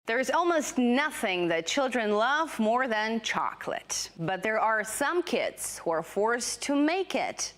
There's almost nothing that children love more than chocolate, but there are some kids who are forced to make it.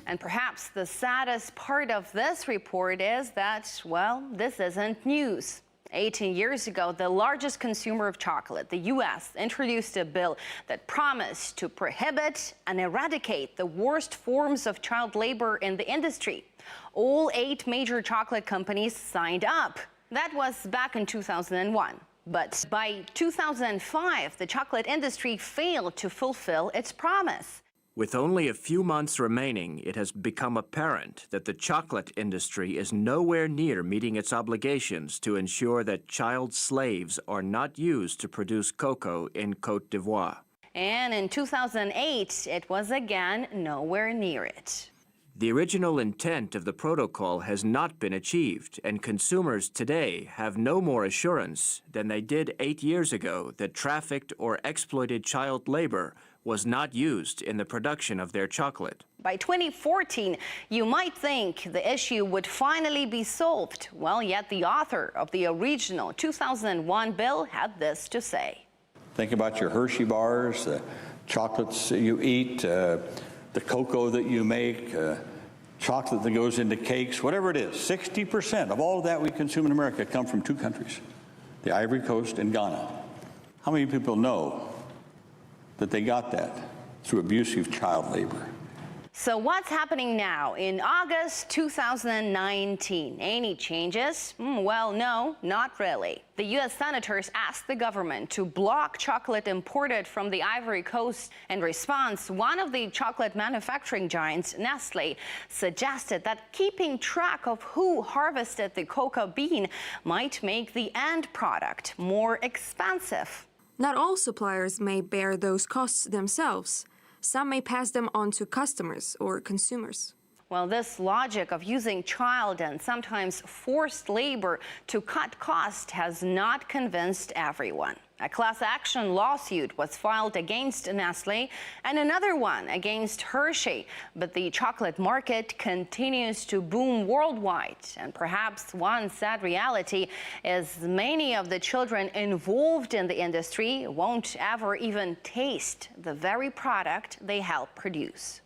And perhaps the saddest part of this report is that, well, this isn't news. 18 years ago, the largest consumer of chocolate, the U.S., introduced a bill that promised to prohibit and eradicate the worst forms of child labor in the industry. All 8 major chocolate companies signed up. That was back in 2001. But by 2005, the chocolate industry failed to fulfill its promise. With only a few months remaining, it has become apparent that the chocolate industry is nowhere near meeting its obligations to ensure that child slaves are not used to produce cocoa in Côte d'Ivoire. And in 2008, it was again nowhere near it. The original intent of the protocol has not been achieved, and consumers today have no more assurance than they did 8 years ago that trafficked or exploited child labor was not used in the production of their chocolate. By 2014, you might think the issue would finally be solved. Well, yet the author of the original 2001 bill had this to say. Think about your Hershey bars, the chocolates you eat, the cocoa that you make, chocolate that goes into cakes, whatever it is. 60% of all of that we consume in America come from 2 countries, the Ivory Coast and Ghana. How many people know that they got that through abusive child labor? So what's happening now in August 2019? Any changes? Well, no, not really. The U.S. senators asked the government to block chocolate imported from the Ivory Coast. In response, one of the chocolate manufacturing giants, Nestle, suggested that keeping track of who harvested the cocoa bean might make the end product more expensive. Not all suppliers may bear those costs themselves. Some may pass them on to customers or consumers. Well, this logic of using child and sometimes forced labor to cut costs has not convinced everyone. A class action lawsuit was filed against Nestle and another one against Hershey. But the chocolate market continues to boom worldwide. And perhaps one sad reality is many of the children involved in the industry won't ever even taste the very product they help produce.